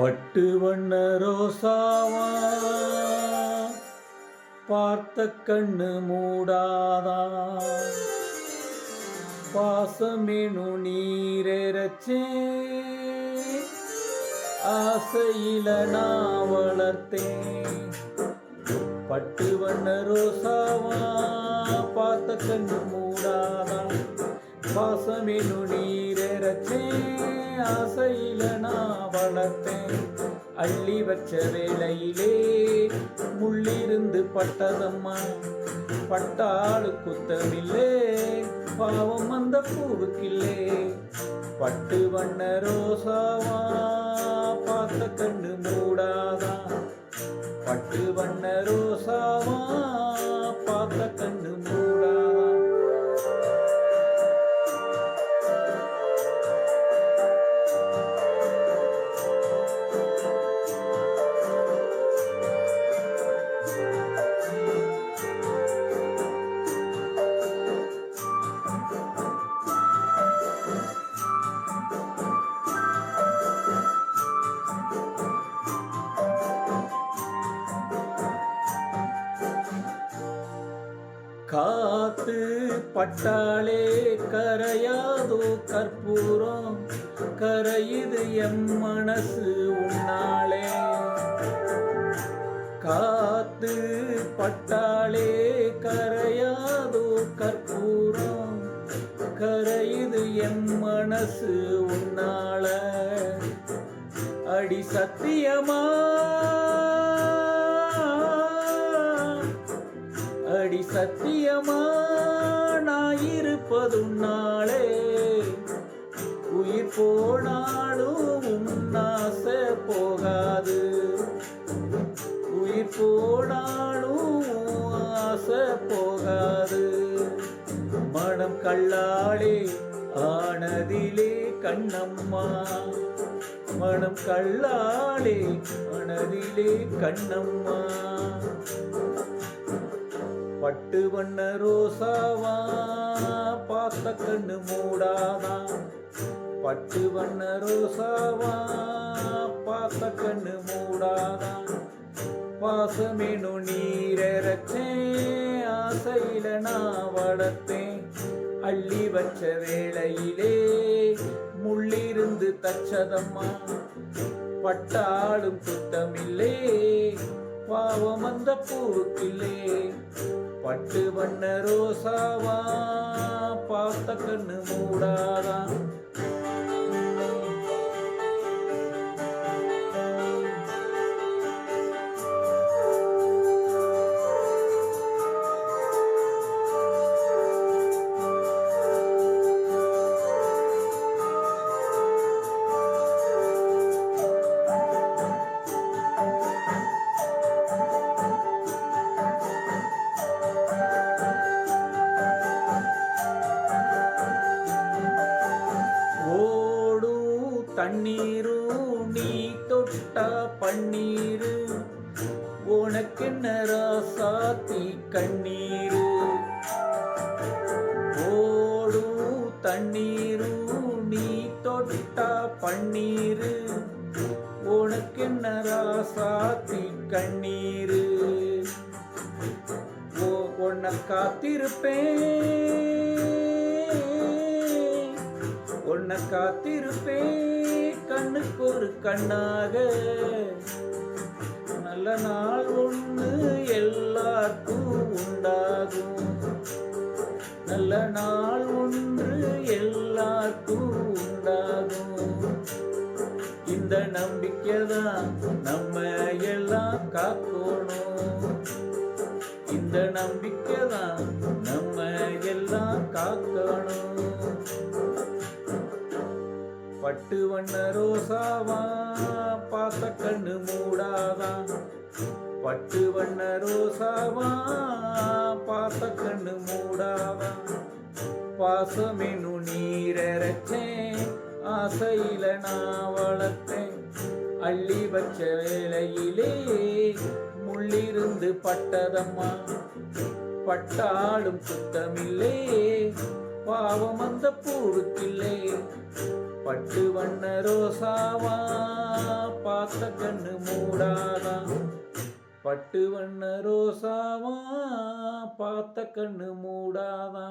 பட்டு வண்ண ரோசாவா பார்த்த கண்ணு மூடாதா பாசமேனு நீரேரச்சே ஆசையில நான் வளர்த்தேன். பட்டு வண்ண ரோசாவா பார்த்த கண்ணு மூடாதா பாசமேனு நீரேரச்சே ஆசையில நான் வளர்த்தேன். அள்ளி வச்ச வேளையிலே முள்ளிருந்து பட்டதம்மா பட்டாளு குத்தமில்லே பாவம் அந்த பூவுக்கில்லே. பட்டு வண்ண ரோசாவா பார்த்த கண்ணு மூடாதா பட்டு வண்ண ரோசாவா பார்த்த கண்ணு மூடாதா. காத்து பட்டாளே கரையாதோ கற்பூரம் கரையுது எம் மனசு உன்னாளே. காத்து பட்டாளே கரையாதோ கற்பூரம் கரையுது எம் மனசு உன்னாள. அடி சத்தியமா அடி சத்தியமா நான் இருப்பதுன்னாளே. உயிர் போனாலும் உன்னாசை போகாது உயிர் போனாலும் ஆசை போகாது. மனம் கள்ளாளே ஆனதிலே கண்ணம்மா மனம் கள்ளாளே ஆனதிலே கண்ணம்மா. பட்டு வண்ண ரோசாவா பார்த்த கண்ணு மூடாதா பட்டு வண்ண ரோசாவா பார்த்த கண்ணு மூடாதா பாசமேனு நீரேரச்சேன் ஆசையில நான் வளர்த்தேன். அள்ளி வச்ச வேளையிலே முள்ளிருந்து தச்சதம்மா பட்டாளும் குத்தமில்லே பாவம் அந்த பூவுக்கில்லே. பட்டு வண்ண ரோசாவா பார்த்த கண்ணு மூடாதா. தண்ணீரு நீ தொட்டா பன்னீரு உனக்கென்ன ராசாத்தி கண்ணீரு. ஓடு தண்ணீரு நீ தொட்டா பன்னீரு உனக்கென்ன ராசாத்தி கண்ணீரு. உன்னை காத்திருப்பேன் உன்னை காத்திருப்பேன் கண்ணுக்கு ஒரு கண்ணாக. நல்ல நாள் ஒன்று எல்லாருக்கும் உண்டாகும் நல்ல நாள் ஒன்று எல்லாருக்கும் உண்டாகும். இந்த நம்பிக்கைதான் நம்ம எல்லாம் காக்கணும் இந்த நம்பிக்கைதான் நம்ம எல்லாம் காக்கணும். பட்டு வண்ண ரோசாவா பார்த்த கண்ணு மூடாதா பட்டு வண்ண ரோசாவா பார்த்த கண்ணு மூடாதா பாசமேனு நீரேரச்சேன் ஆசையில நான் வளர்த்தேன். அள்ளி வச்ச வேளையிலே முள்ளிருந்து பட்டதம்மா பட்டாளும் குத்தமில்லே பாவம் அந்த பூவுக்கில்லே. பட்டு வண்ண ரோசாவா பார்த்த கண்ணு மூடாதா. பட்டு வண்ண ரோசாவா பார்த்த கண்ணு மூடாதா.